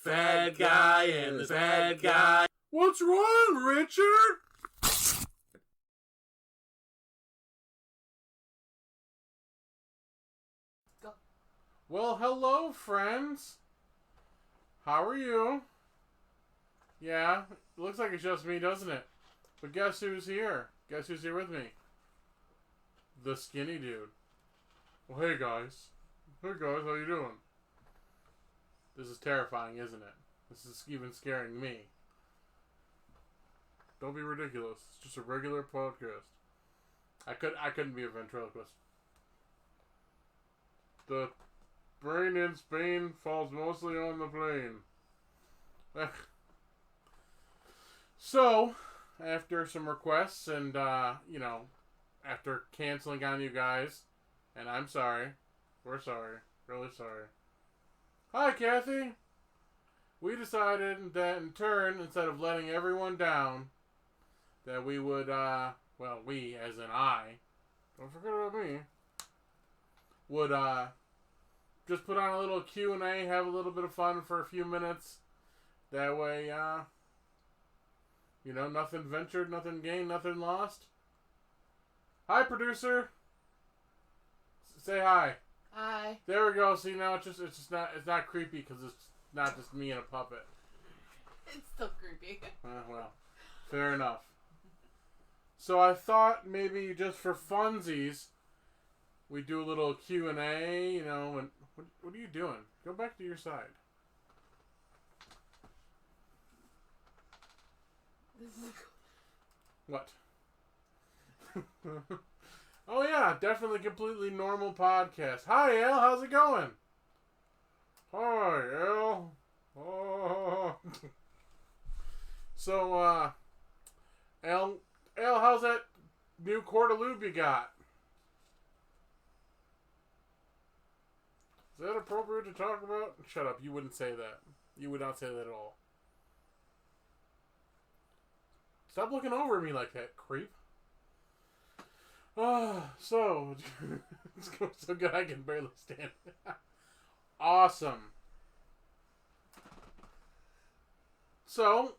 fat guy and this bad guy. What's wrong, Richard? Go. Well, hello, friends. How are you? Yeah, it looks like it's just me, doesn't it? But guess who's here? Guess who's here with me? The skinny dude. Well, hey guys. Hey guys, how you doing? This is terrifying, isn't it? This is even scaring me. Don't be ridiculous. It's just a regular podcast. I couldn't be a ventriloquist. The brain in Spain falls mostly on the plane. So, after some requests and, after canceling on you guys, and I'm sorry. We're sorry. Really sorry. Hi, Kathy. We decided that in turn, instead of letting everyone down, that we would, we, as in I, don't forget about me, would, just put on a little Q&A, have a little bit of fun for a few minutes. That way, nothing ventured, nothing gained, nothing lost. Hi, producer. Say hi. Hi. There we go. See, now it's not creepy because it's not just me and a puppet. It's still creepy. Well, fair enough. So I thought maybe just for funsies, we do a little Q&A, and what are you doing? Go back to your side. What? Oh yeah, definitely completely normal podcast. Hi Al, how's it going? Hi Al. Oh. So Al, how's that new quart of lube you got? Is that appropriate to talk about? Shut up, you wouldn't say that. You would not say that at all. Stop looking over at me like that, creep. So it's going so good I can barely stand. Awesome. So,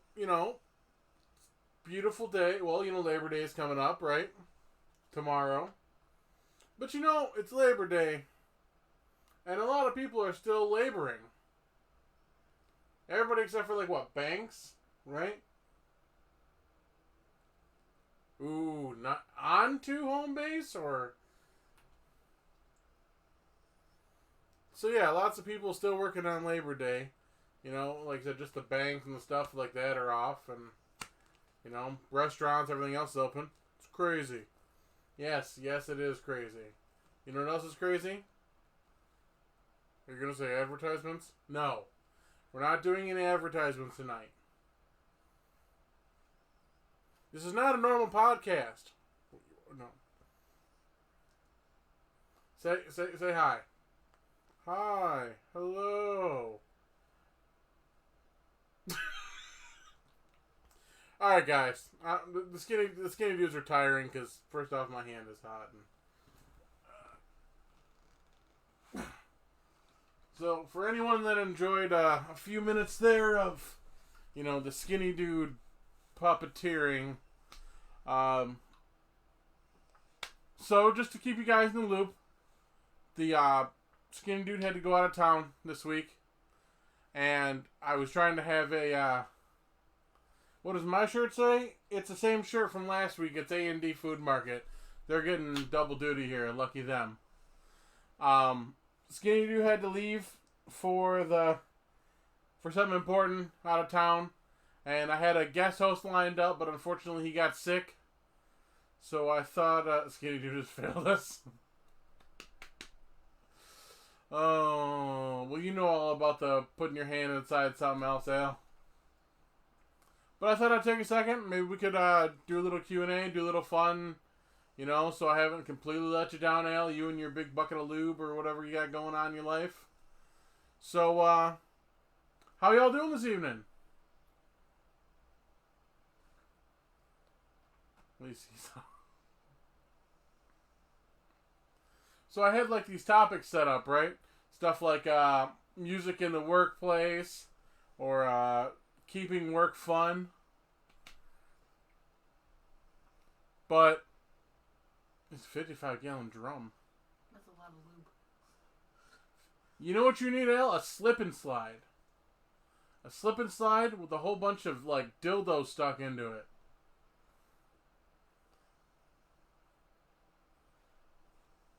beautiful day. Well, Labor Day is coming up, right? Tomorrow. But it's Labor Day. And a lot of people are still laboring. Everybody except for, banks, right? Ooh, not onto home base, or... So yeah, lots of people still working on Labor Day. Like I said, just the banks and the stuff like that are off, and, restaurants, everything else is open. It's crazy. Yes, it is crazy. You know what else is crazy? Are you going to say advertisements? No. We're not doing any advertisements tonight. This is not a normal podcast. No. Say hi. Hi. Hello. All right, guys. The skinny dudes are tiring because first off, my hand is hot. So for anyone that enjoyed a few minutes there of, the skinny dude puppeteering. So just to keep you guys in the loop, the skinny dude had to go out of town this week, and I was trying to have a what does my shirt say? It's the same shirt from last week. It's A&D Food Market. They're getting double duty here. Lucky them. Skinny dude had to leave for something important out of town. And I had a guest host lined up, but unfortunately he got sick. So I thought Skinny Dude just failed us. Oh, well, you know all about the putting your hand inside something else, Al. But I thought I'd take a second. Maybe we could do a little Q&A, do a little fun, so I haven't completely let you down, Al. You and your big bucket of lube or whatever you got going on in your life. So, how y'all doing this evening? Let me see some. So I had these topics set up, right? Stuff like music in the workplace, or keeping work fun. But it's a 55-gallon drum. That's a lot of lube. You know what you need, Al? A slip and slide. A slip and slide with a whole bunch of like dildos stuck into it.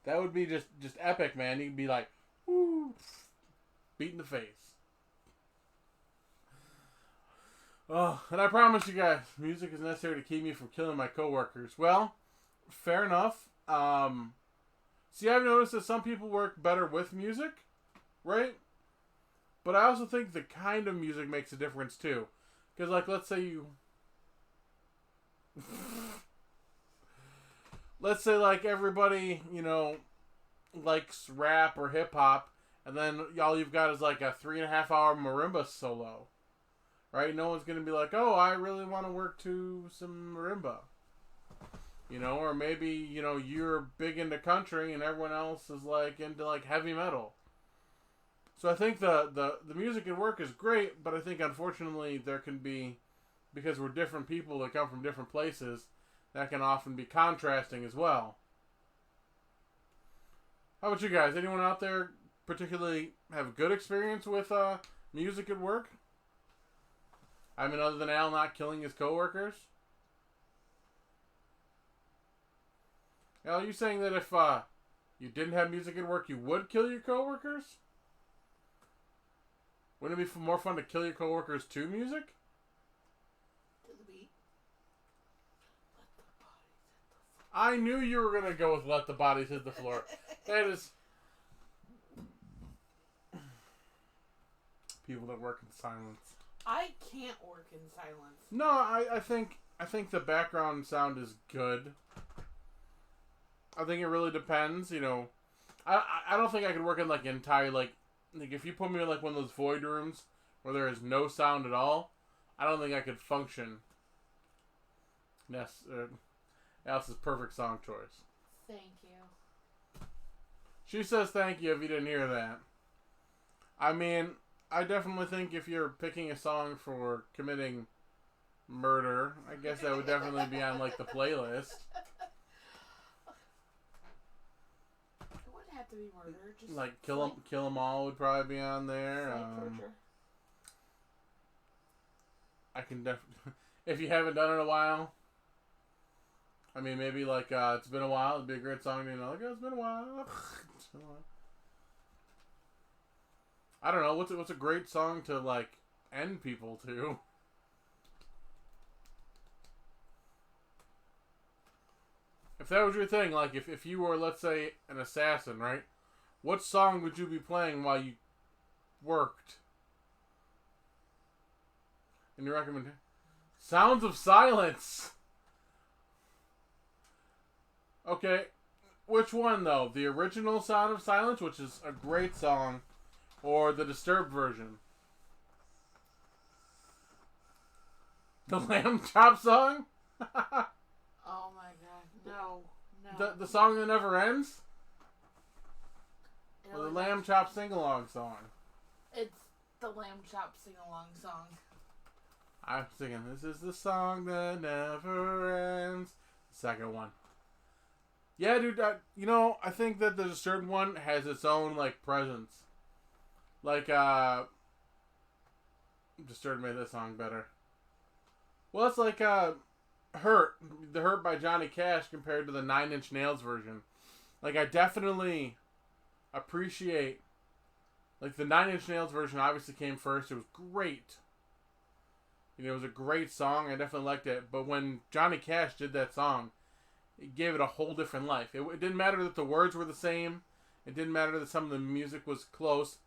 That would be just epic, man. You'd be like, woo, beat in the face. Oh, and I promise you guys, music is necessary to keep me from killing my coworkers. Well, fair enough. See, I've noticed that some people work better with music, right? But I also think the kind of music makes a difference too. Because, like, let's say you... let's say, like, everybody, you know, likes rap or hip-hop, and then all you've got is, like, a 3.5-hour marimba solo. Right? No one's going to be like, oh, I really want to work to some marimba. You know, or maybe, you know, you're big into country and everyone else is, like, into, like, heavy metal. So I think the music and work is great, but I think, unfortunately, there can be, because we're different people that come from different places, that can often be contrasting as well. How about you guys? Anyone out there particularly have a good experience with music at work? I mean, other than Al not killing his coworkers? Al, are you saying that if you didn't have music at work, you would kill your coworkers? Wouldn't it be more fun to kill your coworkers to music? To the beat. I knew you were going to go with Let the Bodies Hit the Floor. That is... people that work in silence. I can't work in silence. No, I think the background sound is good. I think it really depends, you know. I don't think I could work in like entire like if you put me in like one of those void rooms where there is no sound at all, I don't think I could function. Yes, Alice's perfect song choice. Thank you. She says thank you if you didn't hear that. I mean, I definitely think if you're picking a song for committing murder, I guess that would definitely be on like the playlist. It wouldn't have to be murder. Just Like Kill 'Em All would probably be on there. torture. I can definitely, if you haven't done it in a while. I mean, maybe like It's Been a While. It'd be a great song to like. It's been a while. It's been a while. I don't know what's a great song to like end people to. If that was your thing, like if you were, let's say, an assassin, right? What song would you be playing while you worked? And you recommend Sounds of Silence. Okay, which one though? The original Sound of Silence, which is a great song, or the Disturbed version? The Lamb Chop song? Oh my god, no. The song that never ends? It Or the only Lamb has- Chop sing-along song? It's the Lamb Chop sing-along song. I'm singing, this is the song that never ends. Second one. Yeah, dude, you know, I think that the Disturbed one has its own, like, presence. Like, Disturbed made this song better. Well, it's like, Hurt. The Hurt by Johnny Cash compared to the 9 Inch Nails version. Like, I definitely appreciate, like, the 9 Inch Nails version obviously came first. It was great. You know, it was a great song. I definitely liked it. But when Johnny Cash did that song, it gave it a whole different life. It didn't matter that the words were the same. It didn't matter that some of the music was close.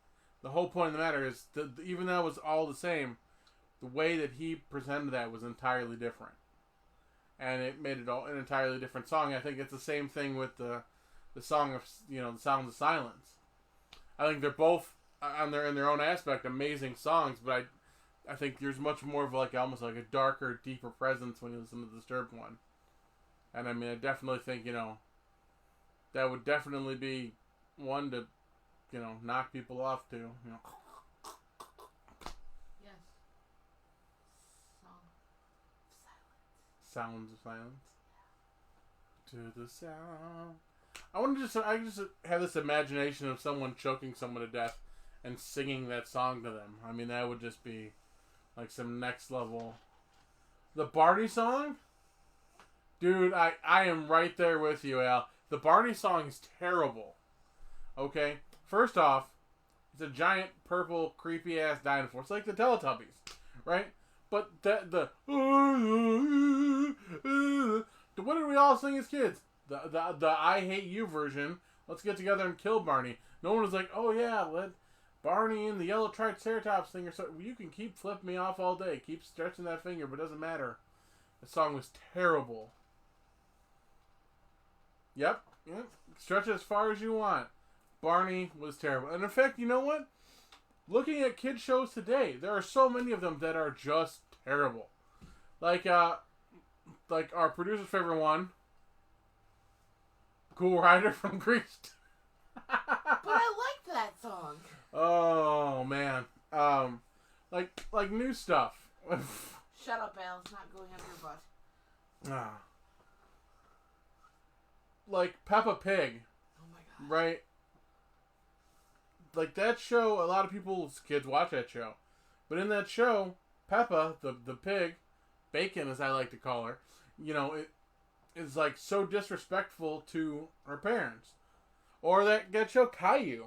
The whole point of the matter is, even though it was all the same, the way that he presented that was entirely different. And it made it all an entirely different song. I think it's the same thing with the song of, you know, the Sounds of Silence. I think they're both, in their own aspect, amazing songs, but I think there's much more of like almost like a darker, deeper presence when you listen to the Disturbed one. And I mean, I definitely think, you know, that would definitely be one to, you know, knock people off to, you know. Yes. Sounds of silence. To the sound. I just have this imagination of someone choking someone to death and singing that song to them. I mean, that would just be like some next level. The Barney song? Dude, I am right there with you, Al. The Barney song is terrible. Okay? First off, it's a giant purple creepy ass dinosaur. It's like the Teletubbies, right? But the what did we all sing as kids? The I Hate You version. Let's get together and kill Barney. No one was like, oh yeah, let Barney and the yellow triceratops thing or so. You can keep flipping me off all day. Keep stretching that finger, but it doesn't matter. The song was terrible. Yep. Stretch it as far as you want. Barney was terrible. And in fact, you know what? Looking at kid shows today, there are so many of them that are just terrible. Like our producer's favorite one, Cool Rider from Grease. But I liked that song. Oh man. Like new stuff. Shut up, Al. It's not going up your butt. Like Peppa Pig. Oh my god. Right? Like that show, a lot of people's kids watch that show. But in that show, Peppa, the pig, Bacon as I like to call her, it is like so disrespectful to her parents. Or that show Caillou.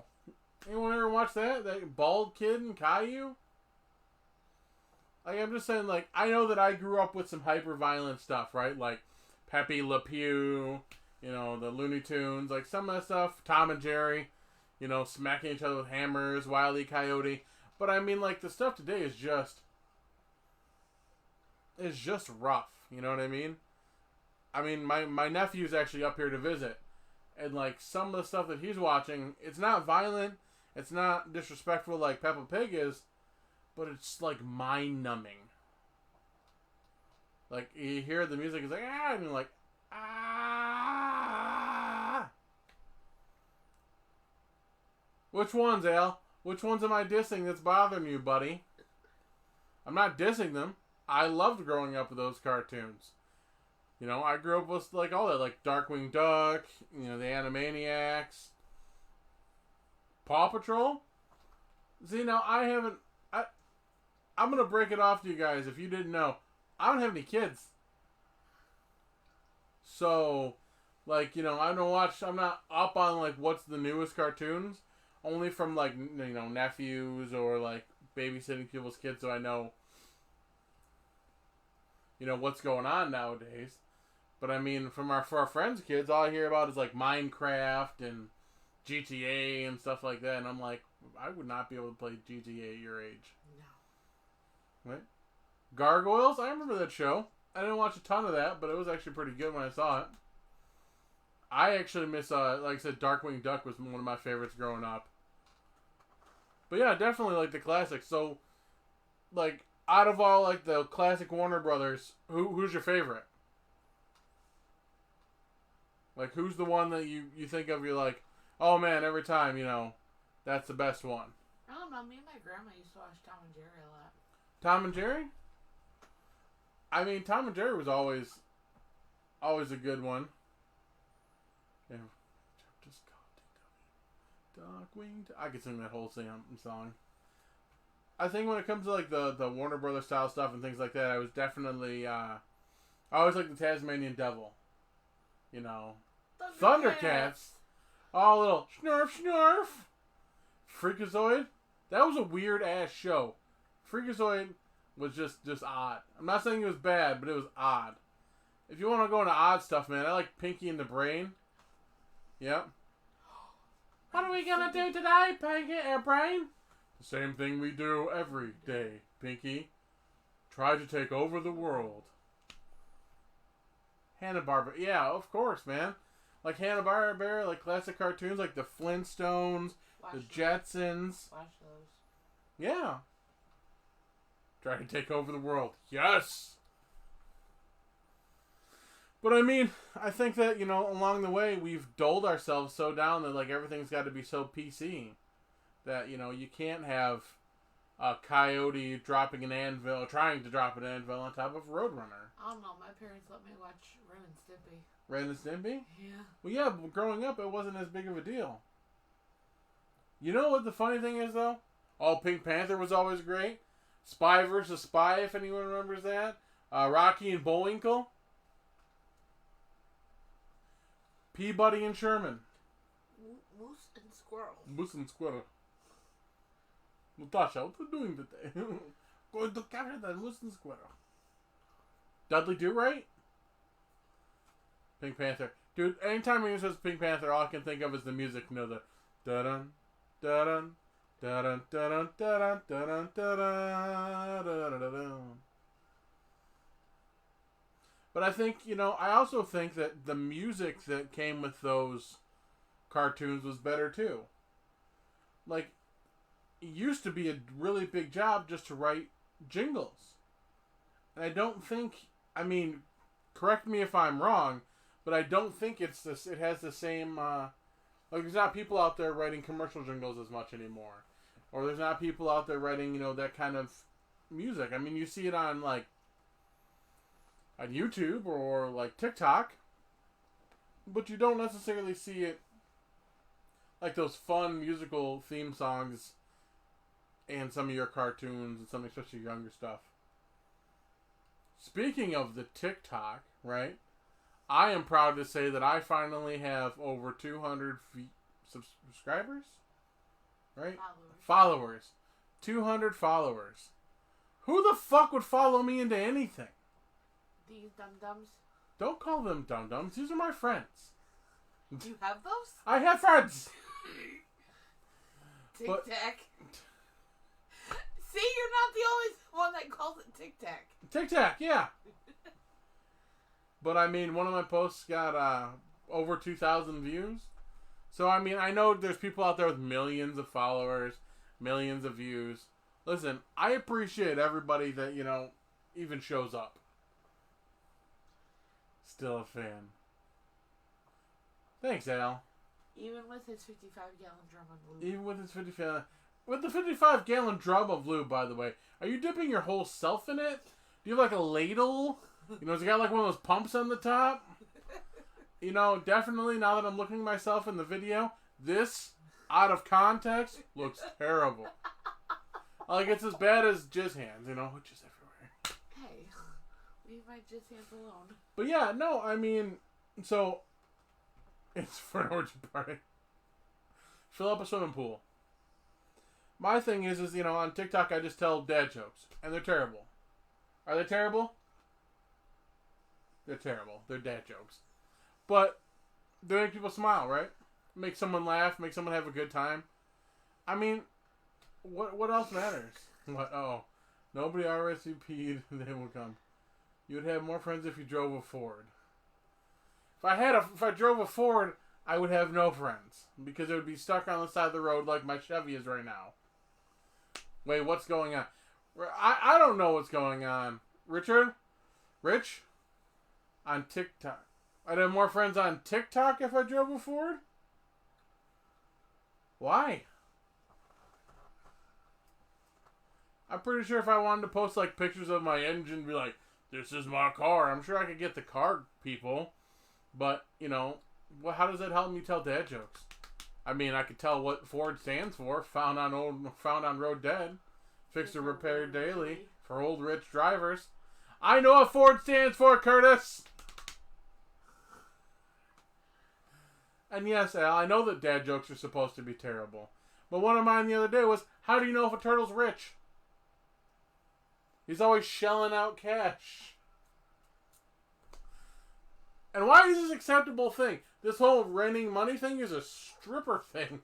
Anyone ever watch that? That bald kid in Caillou? Like, I'm just saying, like, I know that I grew up with some hyper-violent stuff, right? Like Pepe Le Pew, the Looney Tunes, like some of that stuff, Tom and Jerry, smacking each other with hammers, Wile E. Coyote. But I mean, like, the stuff today is just rough. You know what I mean? I mean, my nephew's actually up here to visit. And, like, some of the stuff that he's watching, it's not violent. It's not disrespectful like Peppa Pig is. But it's, like, mind-numbing. Like, you hear the music, it's like, ah, and you're like, ah. Which ones, Al? Which ones am I dissing that's bothering you, buddy? I'm not dissing them. I loved growing up with those cartoons. I grew up with, like, all that, like Darkwing Duck, the Animaniacs, Paw Patrol. See, now, I'm going to break it off to you guys if you didn't know. I don't have any kids. So, like, I'm not up on, like, what's the newest cartoons. Only from, like, nephews or, like, babysitting people's kids so I know, what's going on nowadays. But, I mean, for our friends' kids, all I hear about is, like, Minecraft and GTA and stuff like that. And I'm like, I would not be able to play GTA at your age. No. Right? Gargoyles? I remember that show. I didn't watch a ton of that, but it was actually pretty good when I saw it. I actually miss, like I said, Darkwing Duck was one of my favorites growing up. But yeah, definitely like the classics. So, like, out of all like the classic Warner Brothers, who's your favorite? Like, who's the one that you think of? You're like, oh man, every time that's the best one. I don't know. Me and my grandma used to watch Tom and Jerry a lot. Tom and Jerry? I mean, Tom and Jerry was always a good one. Yeah. Darkwing. I could sing that whole song. I think when it comes to like the Warner Brothers style stuff and things like that, I was definitely I always like the Tasmanian Devil. Thundercats. Oh, little snarf snarf. Freakazoid. That was a weird ass show. Freakazoid was just odd. I'm not saying it was bad, but it was odd. If you want to go into odd stuff, man, I like Pinky and the Brain. Yep. What are we gonna do today, Pinky and Brain? The same thing we do every day, Pinky. Try to take over the world. Hanna-Barbera. Yeah, of course, man. Like Hanna-Barbera, like classic cartoons, like the Flintstones, the Jetsons. Watch those. Yeah. Try to take over the world. Yes! But I mean, I think that, along the way, we've dulled ourselves so down that, like, everything's got to be so PC. That, you can't have a coyote dropping an anvil, trying to drop an anvil on top of Roadrunner. I don't know. My parents let me watch Ren and Stimpy. Ren and Stimpy? Yeah. Well, yeah, but growing up, it wasn't as big of a deal. You know what the funny thing is, though? Oh, Pink Panther was always great. Spy versus Spy, if anyone remembers that. Rocky and Bullwinkle. Peabody and Sherman. Moose and Squirrel. Moose and Squirrel. Natasha, what are you doing today? Going to capture that Moose and Squirrel. Dudley Do-Right? Pink Panther. Dude, anytime he says Pink Panther, all I can think of is the music. You know, the da-dun, da-dun, da-dun, da-dun, da-dun, da-dun, da-dun, da-dun. But I think, I also think that the music that came with those cartoons was better too. Like, it used to be a really big job just to write jingles. And I don't think, correct me if I'm wrong, but I don't think it has the same, there's not people out there writing commercial jingles as much anymore. Or there's not people out there writing, that kind of music. You see it on, on YouTube or, TikTok, but you don't necessarily see it like those fun musical theme songs and some of your cartoons and some, especially younger stuff. Speaking of the TikTok, right? I am proud to say that I finally have over 200 subscribers, right? Followers. 200 followers. Who the fuck would follow me into anything? These dum-dums? Don't call them dum-dums. These are my friends. Do you have those? I have friends. Tic-tac. See, you're not the only one that calls it tic-tac. Tic-tac, yeah. But one of my posts got over 2,000 views. So I know there's people out there with millions of followers, millions of views. Listen, I appreciate everybody that, even shows up. Still a fan. Thanks, Al. Even with his 55-gallon drum of lube. Even with his 55... With the 55-gallon drum of lube, by the way, are you dipping your whole self in it? Do you have, a ladle? Has it got, one of those pumps on the top? Definitely, now that I'm looking at myself in the video, this, out of context, looks terrible. It's as bad as jizz hands, which is everywhere. Hey, leave my jizz hands alone. But yeah, no, so, it's for an orgy party. Fill up a swimming pool. My thing is, on TikTok I just tell dad jokes, and they're terrible. Are they terrible? They're terrible. They're dad jokes. But they make people smile, right? Make someone laugh, make someone have a good time. What else matters? What? Oh, nobody RSVP'd, they will come. You would have more friends if you drove a Ford. If I drove a Ford, I would have no friends. Because it would be stuck on the side of the road like my Chevy is right now. Wait, what's going on? I don't know what's going on. Rich? On TikTok. I'd have more friends on TikTok if I drove a Ford? Why? I'm pretty sure if I wanted to post pictures of my engine and be like, this is my car, I'm sure I could get the car people. But, how does that help me tell dad jokes? I could tell what Ford stands for. Found on road dead. Fixed or repaired daily. For old rich drivers. I know what Ford stands for, Curtis! And yes, Al, I know that dad jokes are supposed to be terrible. But one of mine the other day was, how do you know if a turtle's rich? He's always shelling out cash. And why is this an acceptable thing? This whole renting money thing is a stripper thing.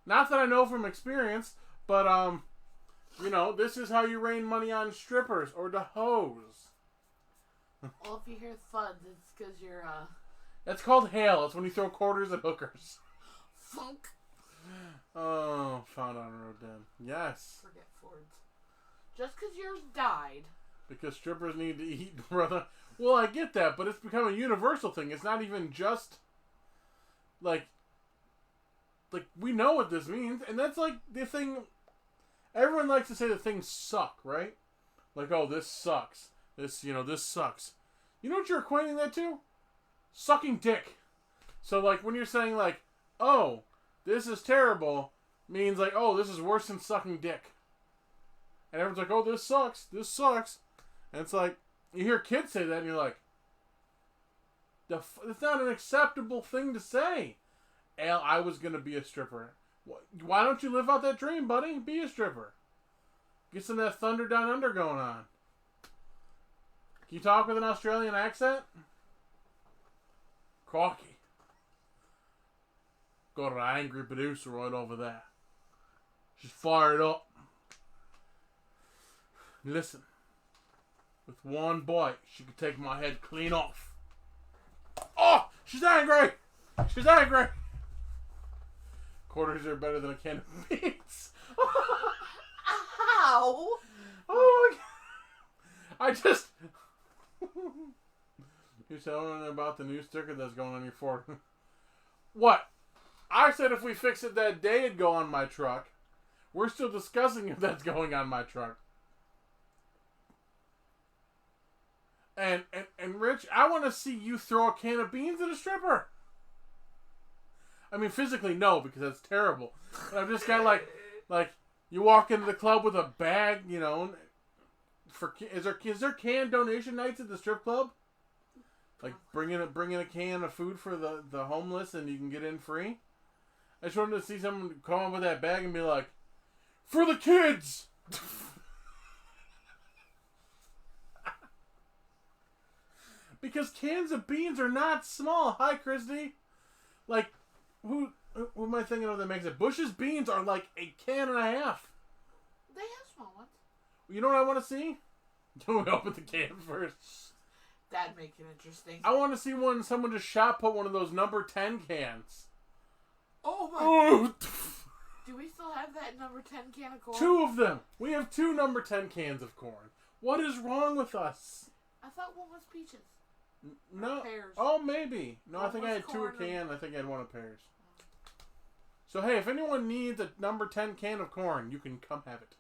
Not that I know from experience, but, this is how you rain money on strippers or the hoes. Well, if you hear thuds, it's because you're, That's called hail. It's when you throw quarters at hookers. Funk. Oh, found on road dead. Yes. Forget Fords. Just because yours died. Because strippers need to eat, brother. Well, I get that, but it's become a universal thing. It's not even just, we know what this means, and that's, the thing. Everyone likes to say that things suck, right? Oh, this sucks. This sucks. You know what you're equating that to? Sucking dick. So, like, when you're saying, like, oh, this is terrible, means, like, oh, this is worse than sucking dick. And everyone's like, oh, this sucks. This sucks. And it's like, you hear kids say that, and you're like, it's not an acceptable thing to say. I was going to be a stripper. Why don't you live out that dream, buddy? Be a stripper. Get some of that Thunder Down Under going on. Can you talk with an Australian accent? Cocky. Got an angry producer right over there. She's fired up. Listen. With one bite, she could take my head clean off. Oh! She's angry! She's angry! Quarters are better than a can of beans. How? Oh my god. I just... You're telling me about the new sticker that's going on your forehead. What? I said if we fix it that day, it'd go on my truck. We're still discussing if that's going on my truck. And Rich, I want to see you throw a can of beans at a stripper. I mean, physically, no, because that's terrible. But I'm just kind of like, you walk into the club with a bag, is there can donation nights at the strip club? Like bringing a can of food for the homeless and you can get in free? I just wanted to see someone come up with that bag and be like, for the kids! Because cans of beans are not small. Hi, Christy. Like, who am I thinking of that makes it? Bush's beans are like a can and a half. They have small ones. You know what I want to see? Can we open the can first? That'd make it interesting. I want to see someone just shot put one of those number 10 cans. Oh my god. Do we still have that number 10 can of corn? 2 of them. We have 2 number 10 cans of corn. What is wrong with us? I thought one was peaches. No. Pears. Oh, maybe. No, One I think I was had 2 a corn can. I think I had 1 of pears. So, hey, if anyone needs a number 10 can of corn, you can come have it.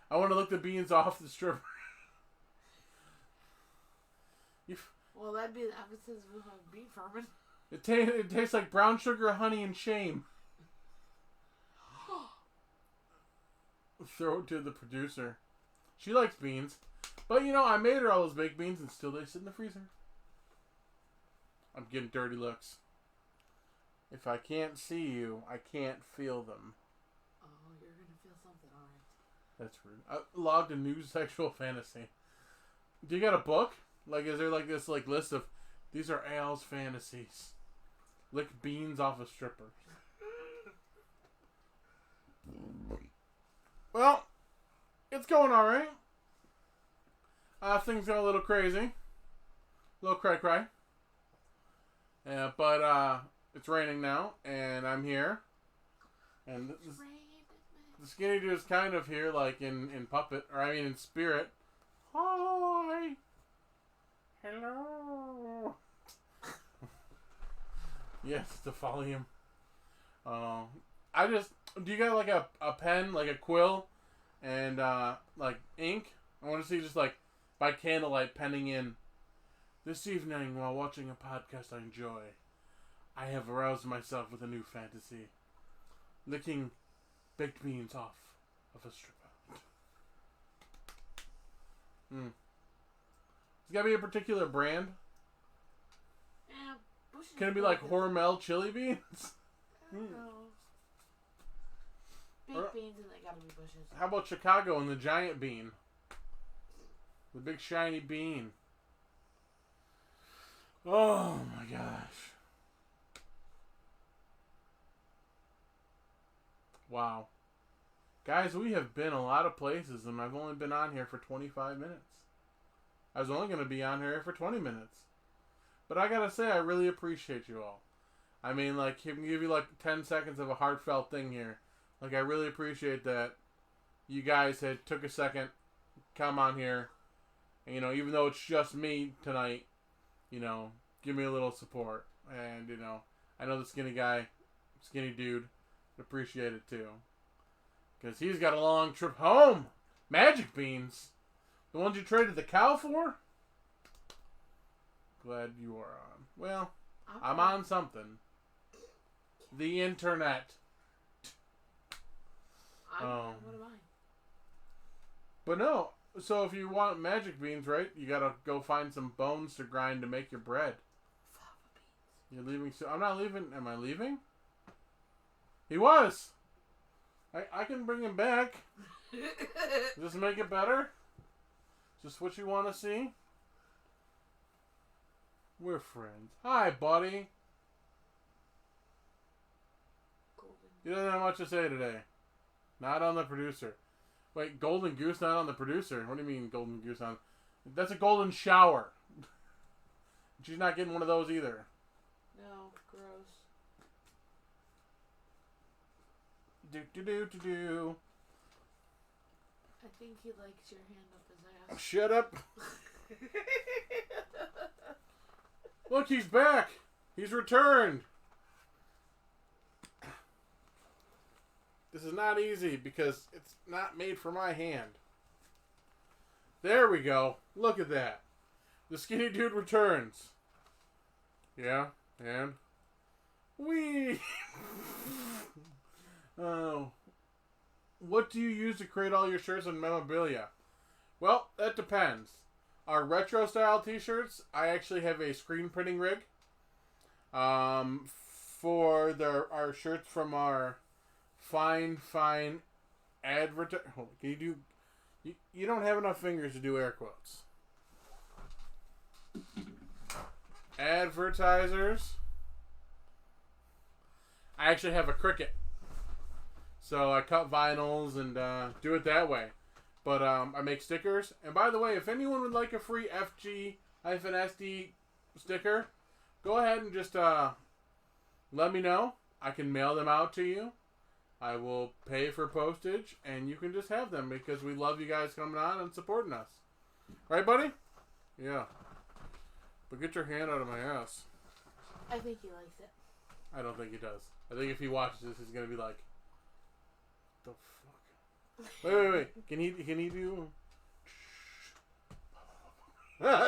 I want to lick the beans off the stripper. Well, that'd be the emphasis of bean farming. It tastes like brown sugar, honey, and shame. Throw it to the producer. She likes beans. But, I made her all those baked beans and still they sit in the freezer. I'm getting dirty looks. If I can't see you, I can't feel them. Oh, you're going to feel something, alright. That's rude. I logged a new sexual fantasy. Do you got a book? Like, is there like this list of, these are Al's fantasies. Lick beans off a stripper. Well, it's going alright. Things got a little crazy. A little cray-cray. Yeah, but it's raining now, and I'm here. And the skinny dude is kind of here, like in puppet, or I mean in spirit. Hi! Hello! Yes, the volume. Do you got like a pen, like a quill, and like ink? I want to see just like by candlelight penning in. This evening, while watching a podcast I enjoy, I have aroused myself with a new fantasy. Licking baked beans off of a stripper. It's gotta be a particular brand. Yeah, Bush's Can it be like Hormel chili beans? I don't know. Baked beans and they gotta be Bush's. How about Chicago and the giant bean? The big shiny bean. Oh my gosh. Wow. Guys, we have been a lot of places and I've only been on here for 25 minutes. I was only going to be on here for 20 minutes. But I gotta say, I really appreciate you all. I mean, like, give you like 10 seconds of a heartfelt thing here. Like, I really appreciate that you guys had took a second, come on here, and, even though it's just me tonight, give me a little support. And, I know the skinny dude, would appreciate it too. Because he's got a long trip home. Magic beans. The ones you traded the cow for? Glad you are on. Well, I'm on something. The internet. What am I? But no, so if you want magic beans, right, you gotta go find some bones to grind to make your bread. Fava beans. You're leaving soon. I'm not leaving. Am I leaving? He was. I can bring him back. Does this make it better? Is this what you want to see? We're friends. Hi, buddy. Golden. You don't have much to say today. Not on the producer. Wait, Golden Goose not on the producer? What do you mean Golden Goose on? That's a golden shower. She's not getting one of those either. No, gross. Do. I think he likes your hand up his ass. Shut up. Look, he's back. He's returned. This is not easy because it's not made for my hand. There we go. Look at that. The skinny dude returns. Yeah, and wee. Oh. What do you use to create all your shirts and memorabilia? Well, that depends. Our retro style t-shirts, I actually have a screen printing rig. For our shirts from our fine advert. Hold on, can you do? You don't have enough fingers to do air quotes. Advertisers. I actually have a Cricut, so I cut vinyls and do it that way. But I make stickers. And by the way, if anyone would like a free FG-SD sticker, go ahead and just let me know. I can mail them out to you. I will pay for postage, and you can just have them because we love you guys coming on and supporting us. Right, buddy? Yeah. But get your hand out of my ass. I think he likes it. I don't think he does. I think if he watches this, he's going to be like, the fuck? Wait. Can he do...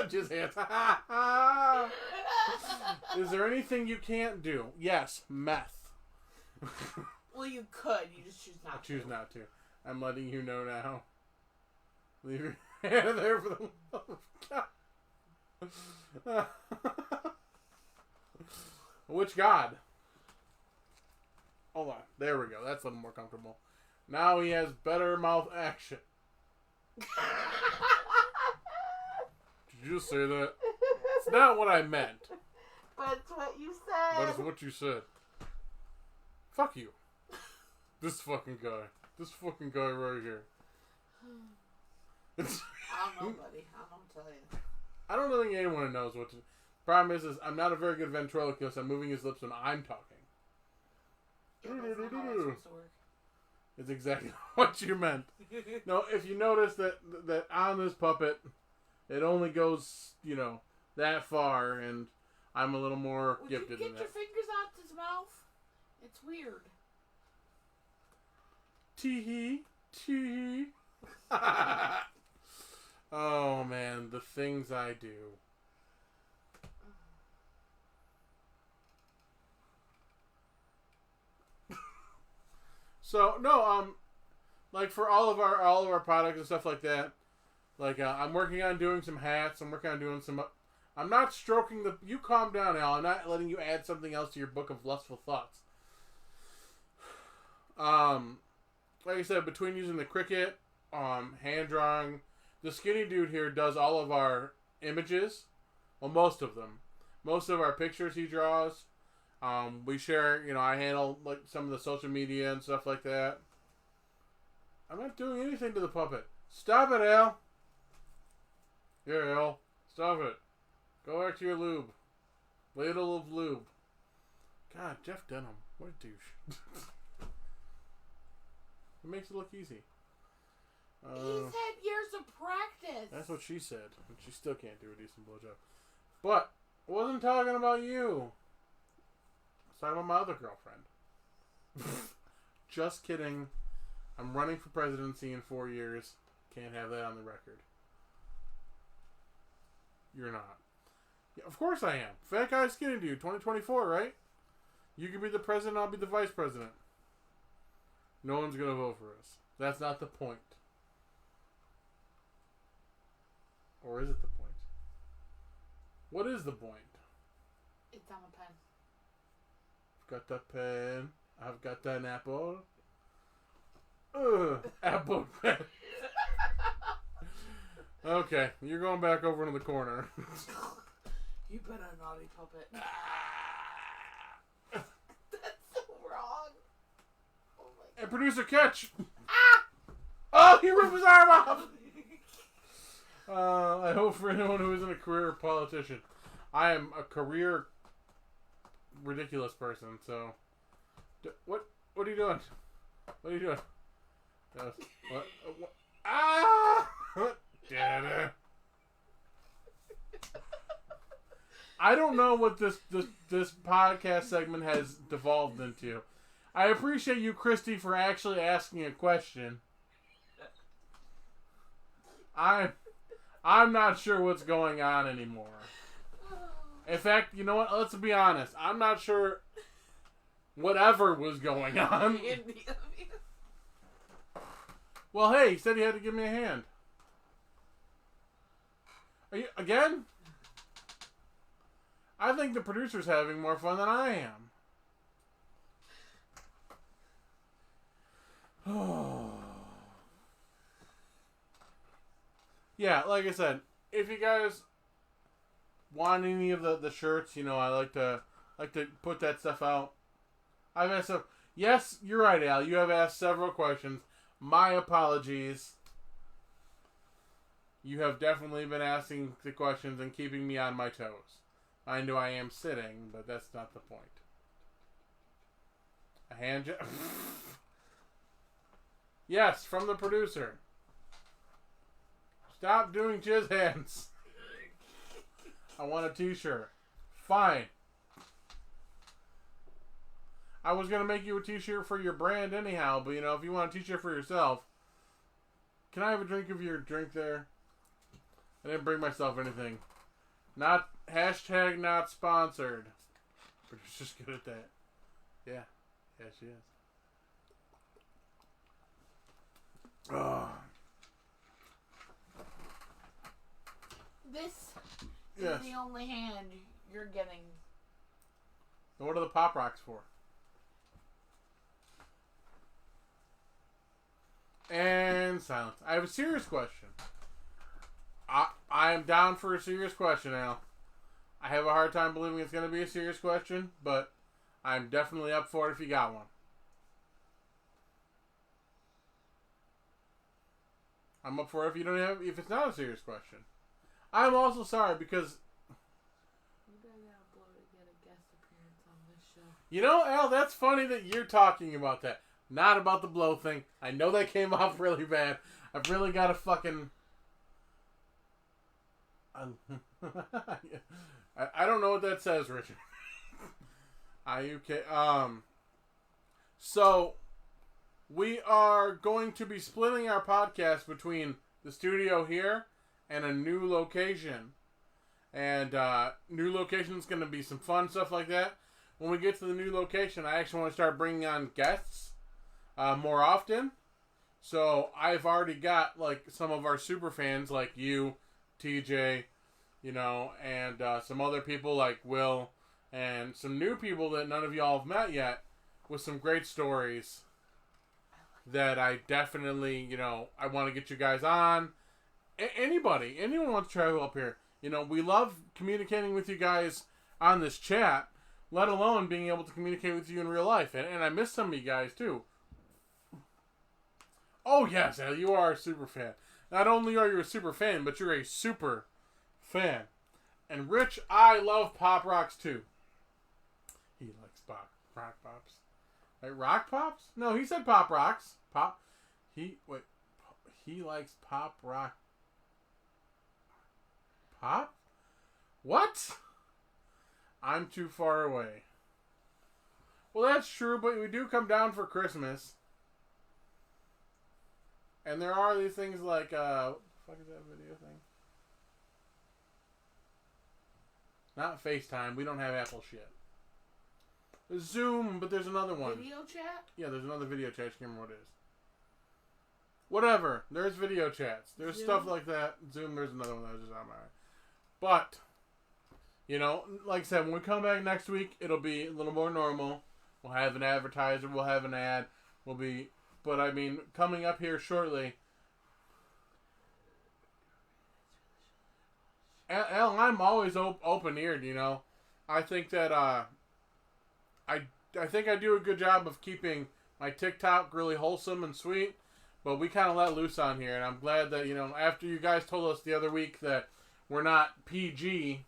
Just hands. Is there anything you can't do? Yes, meth. Well, you could. You just choose not I choose not to. I'm letting you know now. Leave your hand there for the love of God. Which God? Hold on. There we go. That's a little more comfortable. Now he has better mouth action. Did you just say that? It's not what I meant. But it's what you said. But it's what you said. Fuck you. This fucking guy. This fucking guy right here. I don't know, buddy. I don't tell you. I don't think anyone knows what to... Problem is I'm not a very good ventriloquist. I'm moving his lips when I'm talking. Yeah, that's not how that's supposed to work. It's exactly what you meant. No, if you notice that on this puppet, it only goes, that far, and I'm a little more gifted than that. Would you get your fingers out his mouth? It's weird. Tee-hee. Oh, man, the things I do. So, no, like for all of our products and stuff like that, like, I'm working on doing some hats, I'm working on doing some, I'm not stroking you calm down, Al, I'm not letting you add something else to your book of lustful thoughts. Like I said, between using the Cricut, hand drawing, the skinny dude here does all of our images. Well, most of them. Most of our pictures he draws. We share, I handle like some of the social media and stuff like that. I'm not doing anything to the puppet. Stop it, Al. Here, Al. Stop it. Go back to your lube. Ladle of lube. God, Jeff Dunham. What a douche. It makes it look easy. He's had years of practice. That's what she said. And she still can't do a decent blowjob. But, I wasn't talking about you. I was talking about my other girlfriend. Just kidding. I'm running for presidency in 4 years. Can't have that on the record. You're not. Yeah, of course I am. Fat guy, skinny dude. 2024, right? You can be the president. I'll be the vice president. No one's gonna vote for us. That's not the point. Or is it the point? What is the point? It's on a pen. I've got that pen. I've got an apple. Apple pen. Okay, you're going back over into the corner. You put a naughty puppet. That's so wrong. Oh my God. And producer catch. Oh, he ripped his arm off. I hope for anyone who isn't a career politician, I am a career ridiculous person. So, what are you doing? What are you doing? What? Ah! I don't know what this podcast segment has devolved into. I appreciate you, Christy, for actually asking a question. I'm not sure what's going on anymore. In fact, you know what? Let's be honest. I'm not sure whatever was going on. Well, hey, he said he had to give me a hand. Are you, again? I think the producer's having more fun than I am. Yeah, like I said, if you guys want any of the shirts, you know, I like to put that stuff out. I've asked stuff. Yes, you're right, Al. You have asked several questions. My apologies. You have definitely been asking the questions and keeping me on my toes. I know I am sitting, but that's not the point. A hand job. Yes, from the producer. Stop doing jizz hands. I want a t-shirt. Fine. I was going to make you a t-shirt for your brand anyhow, but you know, if you want a t-shirt for yourself, can I have a drink of your drink there? I didn't bring myself anything. Not, hashtag not sponsored. But she's just good at that. Yeah. Yeah, she is. Oh. This Yes. is the only hand you're getting. And what are the Pop Rocks for? And silence. I have a serious question. I am down for a serious question, Al. I have a hard time believing it's going to be a serious question, but I'm definitely up for it if you got one. I'm up for it if you don't have, if it's not a serious question. I'm also sorry because Maybe I gotta blow to get a guest appearance on this show. you know, Al, that's funny that you're talking about that. Not about the blow thing. I know that came off really bad. I've really got to fucking... I don't know what that says, Richard. Are you okay? So, we are going to be splitting our podcast between the studio here and a new location. And new location is going to be some fun stuff like that. When we get to the new location, I actually want to start bringing on guests more often. So I've already got like some of our super fans like you, TJ, you know, and some other people like Will, and some new people that none of y'all have met yet with some great stories that I definitely, you know, I want to get you guys on. Anyone wants to travel up here. You know, we love communicating with you guys on this chat, let alone being able to communicate with you in real life. And I miss some of you guys, too. Oh, yes, Al, you are a super fan. Not only are you a super fan, but you're a super fan. And Rich, I love Pop Rocks, too. He likes Rock Pops. Right, Rock Pops? No, he said Pop Rocks. He likes Pop Rock. Pop? What? I'm too far away. Well, that's true, but we do come down for Christmas. And there are these things like, what the fuck is that video thing? Not FaceTime. We don't have Apple shit. Zoom, but there's another one. Video chat? Yeah, there's another video chat. I can't remember what it is. Whatever. There's video chats. There's Zoom. stuff like that. Zoom, there's another one that was just on my eye. But, you know, like I said, when we come back next week, it'll be a little more normal. We'll have an advertiser. We'll have an ad. We'll be... But, I mean, coming up here shortly... Al, I'm always open-eared, you know. I think that, I think I do a good job of keeping my TikTok really wholesome and sweet, but we kind of let loose on here, and I'm glad that, you know, after you guys told us the other week that we're not PG,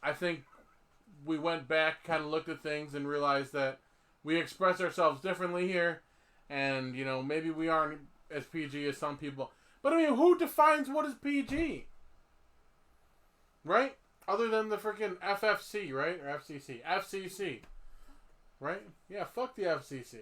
I think we went back, kind of looked at things, and realized that we express ourselves differently here, and, you know, maybe we aren't as PG as some people. But, I mean, who defines what is PG? Right? Other than the freaking FFC, right? Or FCC. FCC. Right? Yeah, fuck the FCC.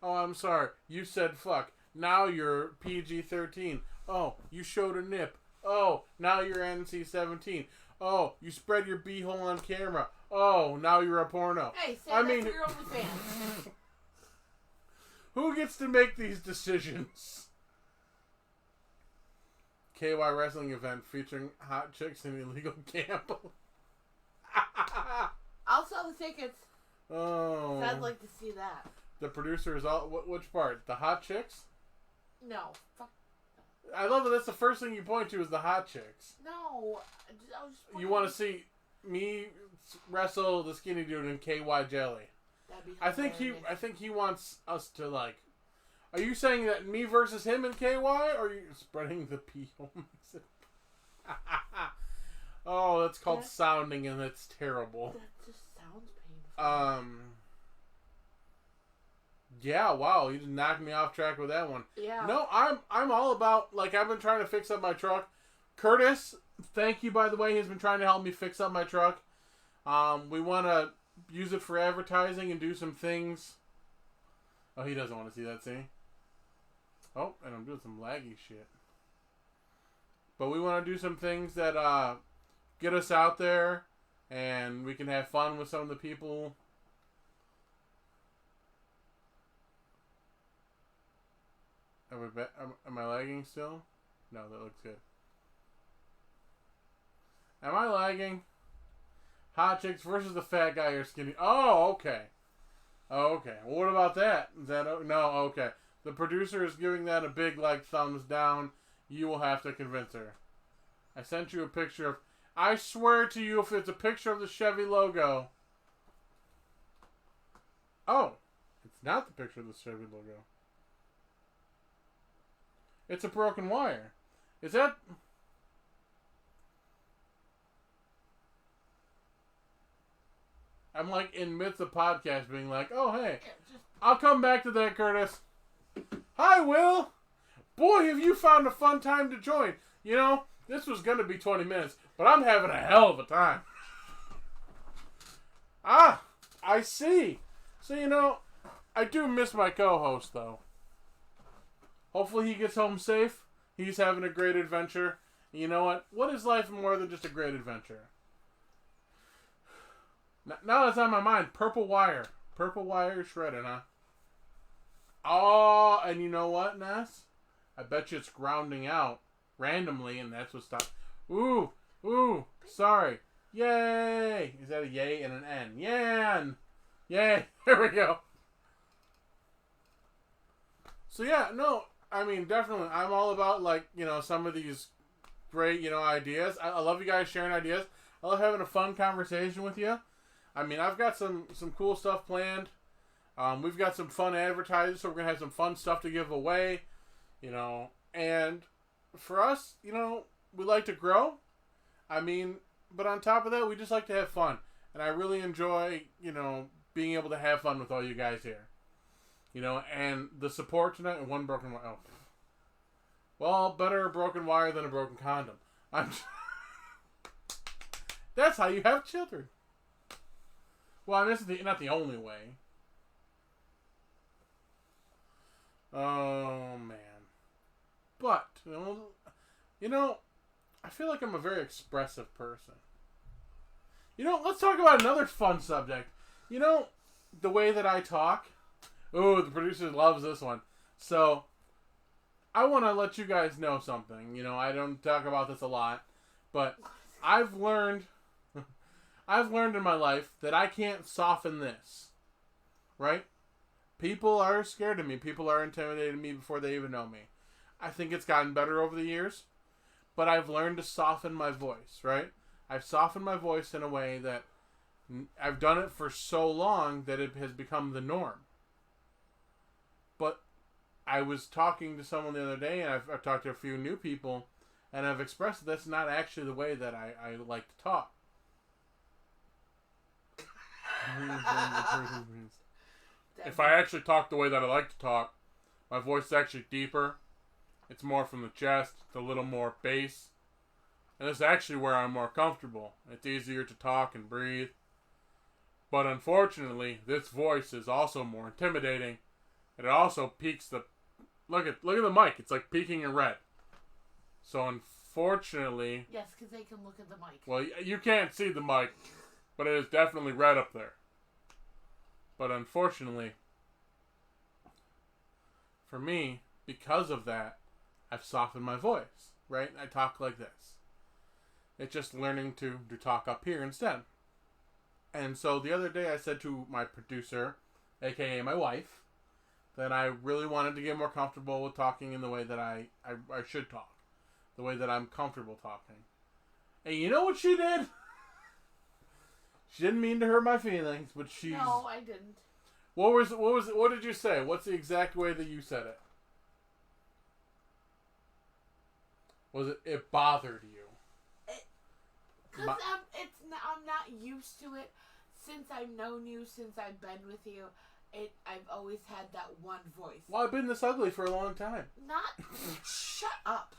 Oh, I'm sorry. You said fuck. Now you're PG-13. Oh, you showed a nip. Oh, now you're NC-17. Oh, you spread your beehole on camera. Oh, now you're a porno. Hey, say that for your OnlyFans. Who gets to make these decisions? KY wrestling event featuring hot chicks and illegal gambling. I'll sell the tickets. Oh. I'd like to see that. The producer is all... Which part? The hot chicks? No. Fuck. I love that that's the first thing you point to is the hot chicks. No. I was just you want to see me wrestle the skinny dude in KY jelly. That'd be hilarious. I think he wants us to, like... Are you saying that me versus him in KY, or are you spreading the pee holes? Oh, that's called sounding, and it's terrible. That just sounds painful. Yeah, wow, you just knocked me off track with that one. Yeah. No, I'm all about, like, I've been trying to fix up my truck. Curtis, thank you, by the way, he's been trying to help me fix up my truck. We want to use it for advertising and do some things. Oh, he doesn't want to see that, see? Oh, and I'm doing some laggy shit. But we want to do some things that get us out there, and we can have fun with some of the people. Am I lagging still? No, that looks good. Am I lagging? Hot chicks versus the fat guy or skinny. Oh, okay. Oh, okay. Well, what about that? Is that no? Okay. The producer is giving that a big like thumbs down. You will have to convince her. I sent you a picture of. I swear to you, if it's a picture of the Chevy logo. Oh, it's not the picture of the Chevy logo. It's a broken wire. Is that? I'm like in midst of podcast being like, oh hey, I'll come back to that, Curtis. Hi, Will. Boy, have you found a fun time to join. You know, this was going to be 20 minutes, but I'm having a hell of a time. Ah, I see. So, you know, I do miss my co-host, though. Hopefully he gets home safe. He's having a great adventure. You know what? What is life more than just a great adventure? Now that's on my mind. Purple wire. Purple wire shredded, huh? Oh, and you know what, Ness? I bet you it's grounding out randomly, and that's what stopped. Ooh, sorry. Yay! Is that a yay and an N? Yan! Yay! There we go. So yeah, no, I mean, definitely, I'm all about, like, you know, some of these great, you know, ideas. I love you guys sharing ideas. I love having a fun conversation with you. I mean, I've got some cool stuff planned. We've got some fun advertisers, so we're going to have some fun stuff to give away, you know. And for us, you know, we like to grow. I mean, but on top of that, we just like to have fun. And I really enjoy, you know, being able to have fun with all you guys here. You know, and the support tonight, and one broken wire. Oh. Well, better a broken wire than a broken condom. That's how you have children. Well, I mean, this is not the only way. Oh, man. But, you know, I feel like I'm a very expressive person. Let's talk about another fun subject. The way that I talk. Oh, the producer loves this one. So, I want to let you guys know something. I don't talk about this a lot, but I've learned in my life that I can't soften this. Right? People are scared of me. People are intimidated of me before they even know me. I think it's gotten better over the years, but I've learned to soften my voice, right? I've softened my voice in a way that I've done it for so long that it has become the norm. But I was talking to someone the other day, and I've talked to a few new people, and I've expressed that's not actually the way that I like to talk. If I actually talk the way that I like to talk, my voice is actually deeper. It's more from the chest. It's a little more bass. And it's actually where I'm more comfortable. It's easier to talk and breathe. But unfortunately, this voice is also more intimidating. And it also peaks the... Look at the mic. It's like peaking in red. So unfortunately... Yes, because they can look at the mic. Well, you can't see the mic. But it is definitely red up there. But unfortunately, for me, because of that, I've softened my voice, right? I talk like this. It's just learning to talk up here instead. And so the other day I said to my producer, aka my wife, that I really wanted to get more comfortable with talking in the way that I should talk. The way that I'm comfortable talking. And you know what she did? She didn't mean to hurt my feelings, but she's... No, I didn't. What did you say? What's the exact way that you said it? Was it bothered you? Because I'm not used to it. Since I've known you, since I've been with you, I've always had that one voice. Well, I've been this ugly for a long time. Shut up.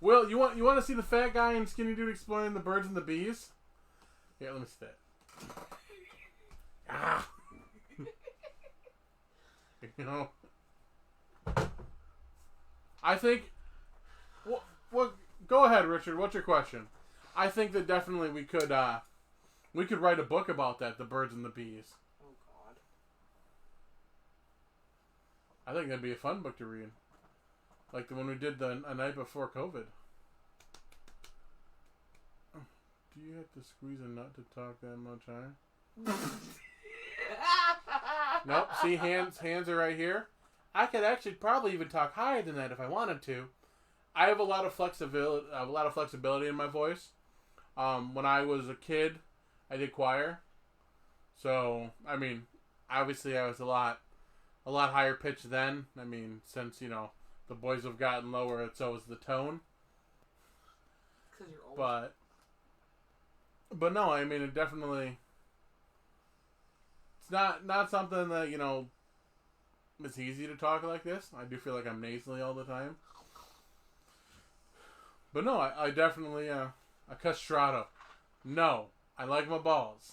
Will, you want to see the fat guy and skinny dude exploring the birds and the bees? Here, let me see that. Ah. I think... Well, go ahead, Richard. What's your question? I think that definitely we could write a book about that, the birds and the bees. Oh, God. I think that'd be a fun book to read. Like the one we did a night before COVID. Do you have to squeeze a nut to talk that much higher? Nope. See, hands are right here. I could actually probably even talk higher than that if I wanted to. I have a lot of flexibility in my voice. When I was a kid, I did choir. So, I mean, obviously I was a lot higher pitched then. I mean, since, the boys have gotten lower, so has the tone. Because you're old. But no, I mean, it definitely... It's not something that, it's easy to talk like this. I do feel like I'm nasally all the time. But no, I definitely, a castrato. No, I like my balls.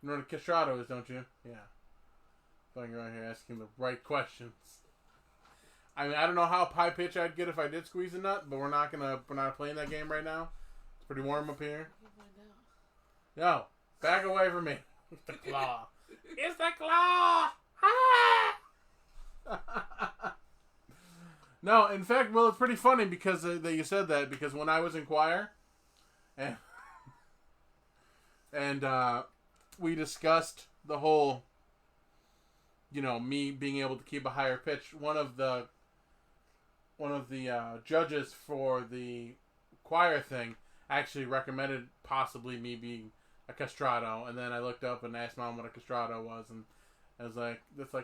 You know what a castrato is, don't you? Yeah. Going right here asking the right questions. I mean, I don't know how high pitch I'd get if I did squeeze a nut, but we're not playing that game right now. It's pretty warm up here. No, back away from me. It's the claw. It's the claw! Ah! No, in fact, well, it's pretty funny because that you said that, because when I was in choir, and we discussed the whole, me being able to keep a higher pitch. One of the judges for the choir thing actually recommended possibly me being a castrato, and then I looked up and asked Mom what a castrato was, and I was like,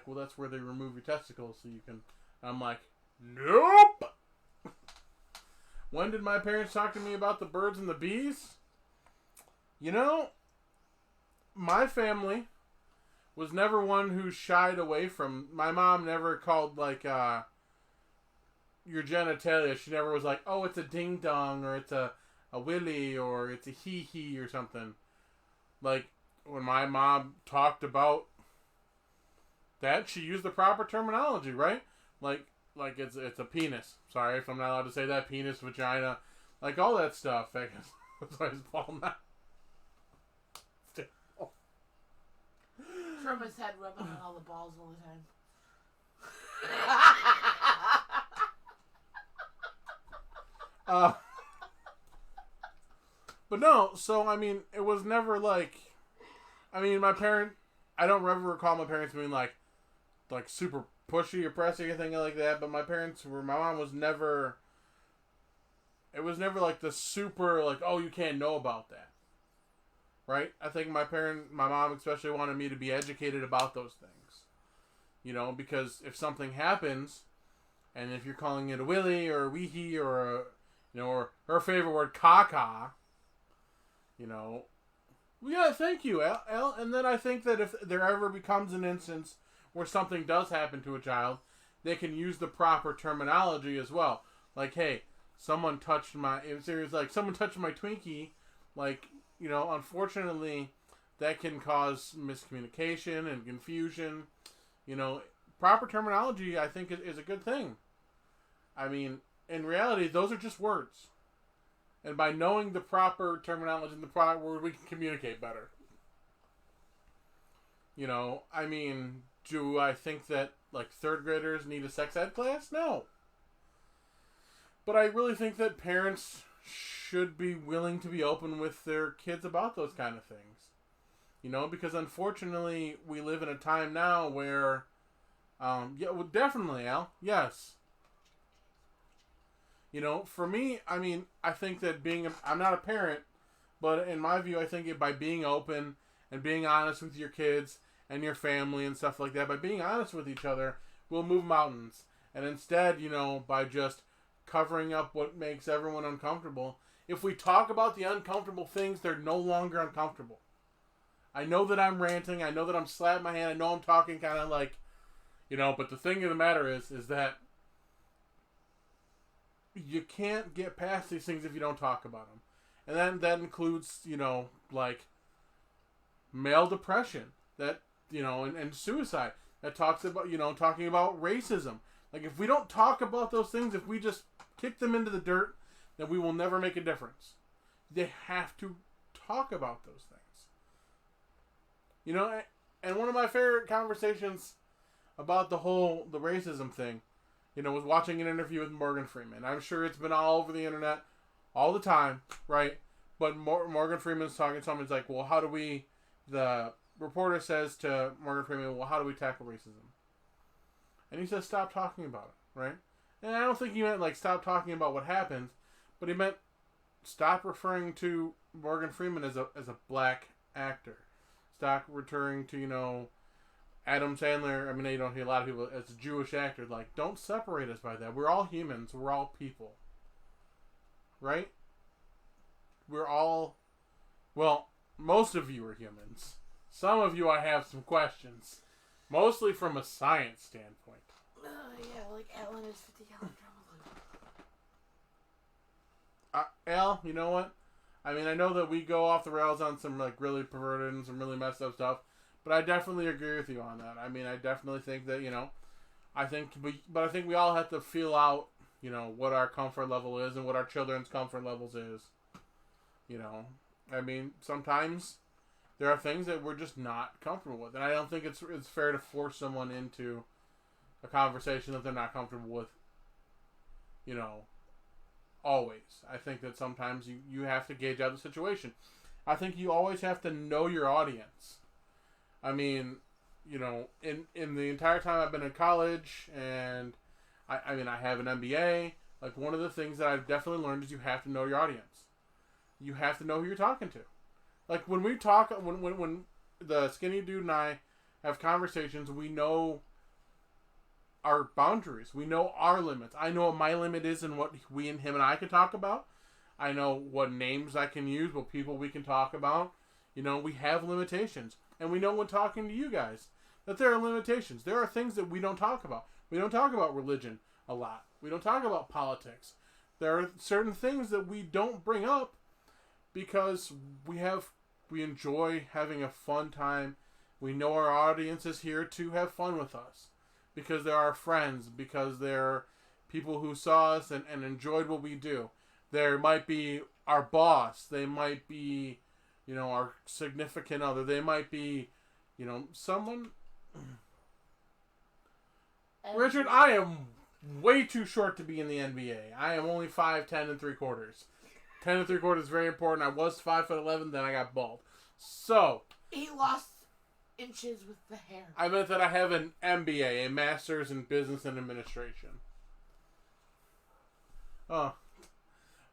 well, that's where they remove your testicles so you can... I'm like, nope! When did my parents talk to me about the birds and the bees? My family was never one who shied away from... My mom never called, your genitalia. She never was like, oh, it's a ding-dong, or it's a willy, or it's a hee-hee, or something. Like, when my mom talked about that, she used the proper terminology, right? Like it's a penis. Sorry if I'm not allowed to say that. Penis, vagina, like all that stuff. That's why he's bald now. From his head rubbing on all the balls all the time. But no, so I mean, it was never like, I mean, I don't ever recall my parents being like super pushy or pressy or anything like that. But my mom was never. It was never like the super like, oh, you can't know about that, right? I think my mom especially wanted me to be educated about those things, because if something happens, and if you're calling it a willy or a weehee or or her favorite word, caca, we gotta thank you, Al. And then I think that if there ever becomes an instance where something does happen to a child, they can use the proper terminology as well. Like, hey, someone touched my Twinkie. Like, unfortunately, that can cause miscommunication and confusion. Proper terminology, I think, is a good thing. I mean, in reality, those are just words. And by knowing the proper terminology and the proper word, we can communicate better. I mean, do I think that, like, third graders need a sex ed class? No. But I really think that parents should be willing to be open with their kids about those kind of things. Because unfortunately, we live in a time now where, yeah, well, definitely, Al, yes. For me, I mean, I think that I'm not a parent, but in my view, I think by being open and being honest with your kids and your family and stuff like that, by being honest with each other, we'll move mountains. And instead, by just covering up what makes everyone uncomfortable, if we talk about the uncomfortable things, they're no longer uncomfortable. I know that I'm ranting. I know that I'm slapping my hand. I know I'm talking kind of like, but the thing of the matter is that you can't get past these things if you don't talk about them. And then that includes, like male depression, that, and suicide. That talks about, talking about racism. Like, if we don't talk about those things, if we just kick them into the dirt, then we will never make a difference. They have to talk about those things. And one of my favorite conversations about the racism thing, was watching an interview with Morgan Freeman. I'm sure it's been all over the internet all the time, right? But Morgan Freeman's talking to someone. He's like, well, the reporter says to Morgan Freeman, well, how do we tackle racism? And he says, stop talking about it, right? And I don't think he meant, like, stop talking about what happens, but he meant stop referring to Morgan Freeman as a black actor. Stop referring to, Adam Sandler. I mean, you don't hear a lot of people as a Jewish actor. Like, don't separate us by that. We're all humans. We're all people. Right? We're all... Well, most of you are humans. Some of you I have some questions. Mostly from a science standpoint. Yeah, like Ellen is 50 gallon drum. Al, you know what? I mean, I know that we go off the rails on some, like, really perverted and some really messed up stuff. But I definitely agree with you on that. I mean, I definitely think that, I think we all have to feel out, what our comfort level is and what our children's comfort levels is. I mean, sometimes there are things that we're just not comfortable with. And I don't think it's fair to force someone into a conversation that they're not comfortable with, always. I think that sometimes you have to gauge out the situation. I think you always have to know your audience. I mean, in the entire time I've been in college, and I mean, I have an MBA, like, one of the things that I've definitely learned is you have to know your audience. You have to know who you're talking to. Like, when we talk, when the skinny dude and I have conversations, we know our boundaries. We know our limits. I know what my limit is and what we and him and I can talk about. I know what names I can use, what people we can talk about. We have limitations. And we know when talking to you guys that there are limitations. There are things that we don't talk about. We don't talk about religion a lot. We don't talk about politics. There are certain things that we don't bring up because we enjoy having a fun time. We know our audience is here to have fun with us because they're our friends, because they're people who saw us and enjoyed what we do. There might be our boss. They might be, our significant other. They might be, someone. Richard, I am way too short to be in the NBA. I am only 5'10 3/4. 10 3/4 is very important. I was 5'11", then I got bald. So he lost inches with the hair. I meant that I have an MBA, a Master's in Business and Administration. Oh,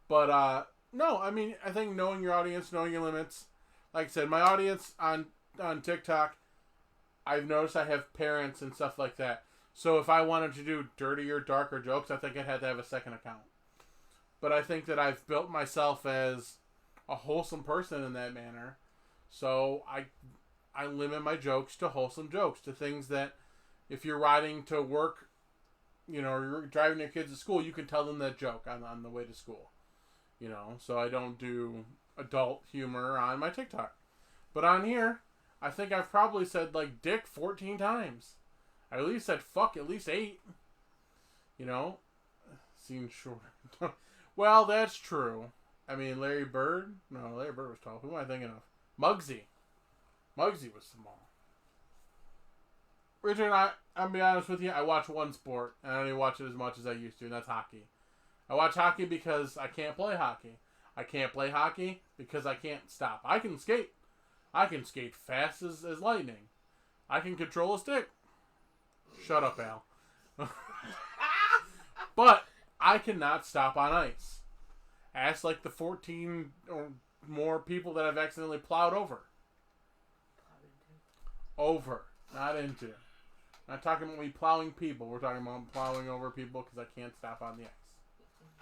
but no. I mean, I think knowing your audience, knowing your limits. Like I said, my audience on TikTok, I've noticed I have parents and stuff like that. So if I wanted to do dirtier, darker jokes, I think I'd have to have a second account. But I think that I've built myself as a wholesome person in that manner. So I limit my jokes to wholesome jokes, to things that if you're riding to work, or you're driving your kids to school, you can tell them that joke on the way to school. So I don't do adult humor on my TikTok. But on here, I think I've probably said, dick 14 times. I at least said fuck at least 8. Seems short. Well, that's true. I mean, Larry Bird? No, Larry Bird was tall. Who am I thinking of? Muggsy. Muggsy was small. Richard, I'll be honest with you, I watch one sport, and I don't even watch it as much as I used to, and that's hockey. I watch hockey because I can't play hockey. I can't play hockey because I can't stop. I can skate. I can skate fast as lightning. I can control a stick. Shut up, Al. But I cannot stop on ice. Ask the 14 or more people that I've accidentally plowed over. Over, not into. I'm not talking about me plowing people. We're talking about plowing over people because I can't stop on the ice.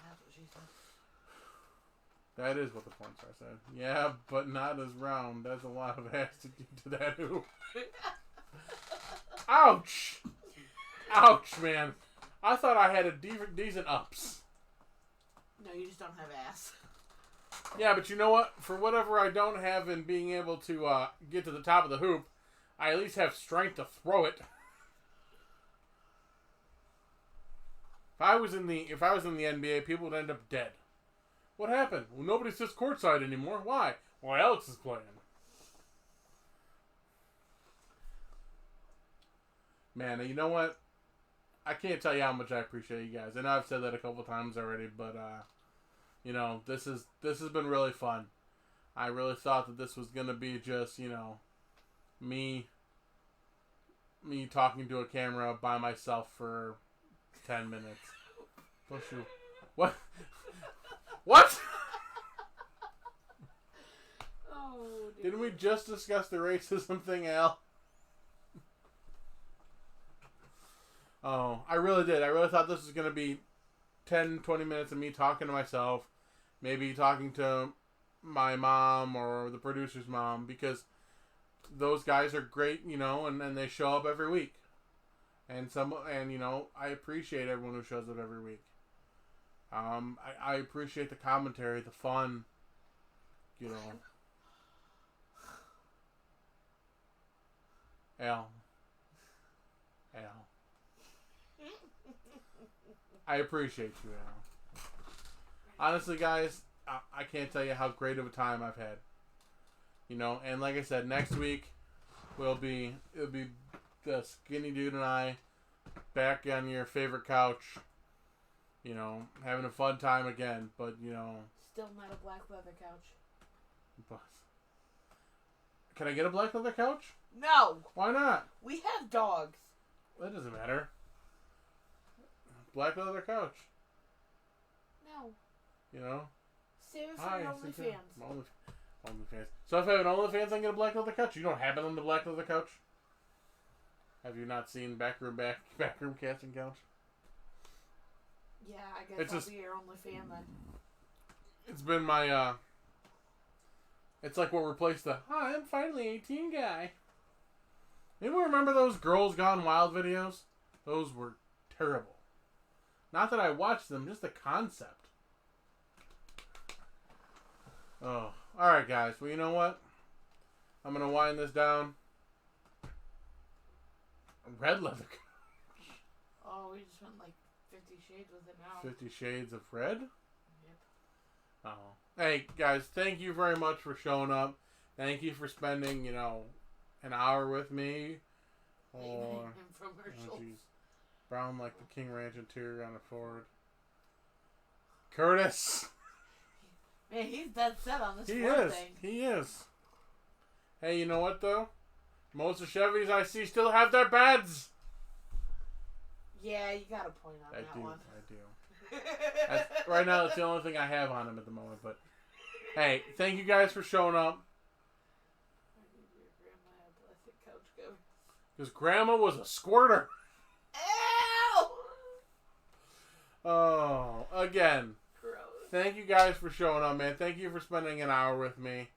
That's what she said. That is what the porn star said. Yeah, but not as round. That's a lot of ass to get to that hoop. Ouch! Ouch, man. I thought I had a decent ups. No, you just don't have ass. Yeah, but you know what? For whatever I don't have in being able to get to the top of the hoop, I at least have strength to throw it. If I was in the NBA, people would end up dead. What happened? Well, nobody sits courtside anymore. Why? Well, Alex is playing. Man, you know what? I can't tell you how much I appreciate you guys. I know I've said that a couple times already, but this has been really fun. I really thought that this was gonna be just me talking to a camera by myself for 10 minutes. Push you. What? What? Oh, dude. Didn't we just discuss the racism thing, Al? Oh, I really did. I really thought this was going to be 10, 20 minutes of me talking to myself. Maybe talking to my mom or the producer's mom. Because those guys are great, and they show up every week. And I appreciate everyone who shows up every week. I appreciate the commentary, the fun, Al. I appreciate you, Al. Honestly, guys, I can't tell you how great of a time I've had. And like I said, next week it'll be the skinny dude and I back on your favorite couch. Having a fun time again, but Still not a black leather couch. Can I get a black leather couch? No! Why not? We have dogs. That doesn't matter. Black leather couch. No. Save it for Hi, OnlyFans. OnlyFans. So if I have an OnlyFans, I can get a black leather couch. You don't have it on the black leather couch? Have you not seen backroom casting couch? Yeah, I guess I'll be your OnlyFan then. It's been my it's like what replaced the "Hi, I'm finally 18" guy. Anyone remember those Girls Gone Wild videos? Those were terrible. Not that I watched them, just the concept. Oh, alright guys. Well, you know what? I'm going to wind this down. Red leather couch. Oh, we just went 50 Shades with it now. 50 Shades of Red? Yep. Oh. hey, guys, thank you very much for showing up. Thank you for spending, an hour with me. Oh, jeez. Brown like the King Ranch interior on a Ford. Curtis! Man, he's dead set on this thing. He is. Hey, you know what, though? Most of Chevys I see still have their beds. Yeah, you got a point on that one. I do. Right now, it's the only thing I have on him at the moment. But, hey, thank you guys for showing up. Because Grandma was a squirter. Ew! Oh, again. Gross. Thank you guys for showing up, man. Thank you for spending an hour with me.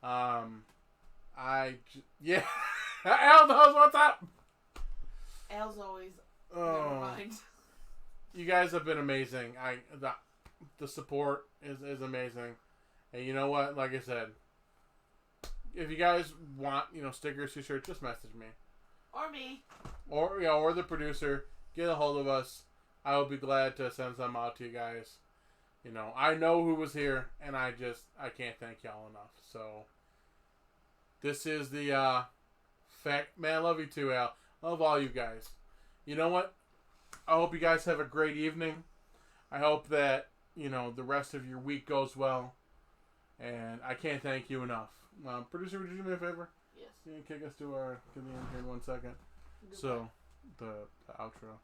Yeah. Al knows what's up. Al's always. Never mind. You guys have been amazing. The support is amazing. And you know what? Like I said, if you guys want, stickers, t-shirts, just message me. Or me. Or the producer. Get a hold of us. I will be glad to send some out to you guys. I know who was here, and I can't thank y'all enough. So, this is the fact. Man, I love you too, Al. I love all you guys. You know what? I hope you guys have a great evening. I hope that, the rest of your week goes well. And I can't thank you enough. Producer, would you do me a favor? Yes. You can kick us to the end here in 1 second. Goodbye. So, the outro.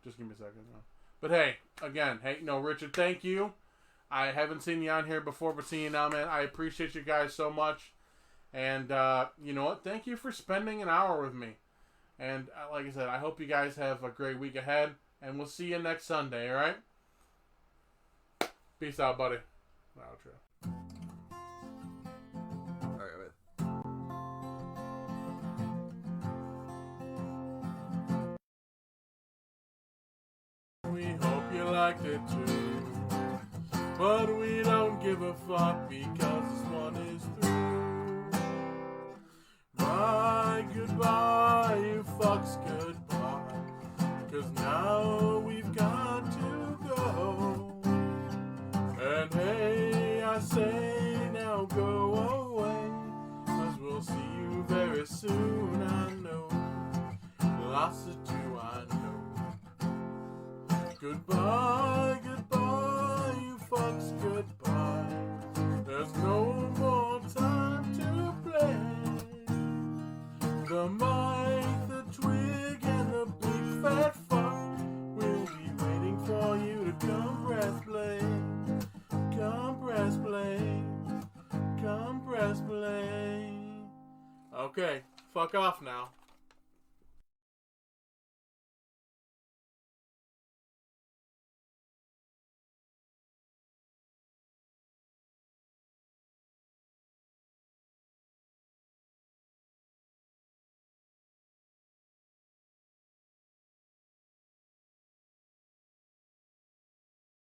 Just give me a second. But hey, again, Richard, thank you. I haven't seen you on here before, but seeing you now, man, I appreciate you guys so much. And, you know what? Thank you for spending an hour with me. And, like I said, I hope you guys have a great week ahead. And we'll see you next Sunday, alright? Peace out, buddy. Outro. We hope you liked it too, but we don't give a fuck because this one is through. Bye, goodbye, you fucks, goodbye, 'cause now we've got to go. And hey, I say now go away, 'cause we'll see you very soon, I know. Lots of two, I know. Goodbye, goodbye, you fucks, goodbye. There's no more time to play. The mic, the twig, and the big fat fuck will be waiting for you to come press play. Come press play. Come press play. Okay, fuck off now.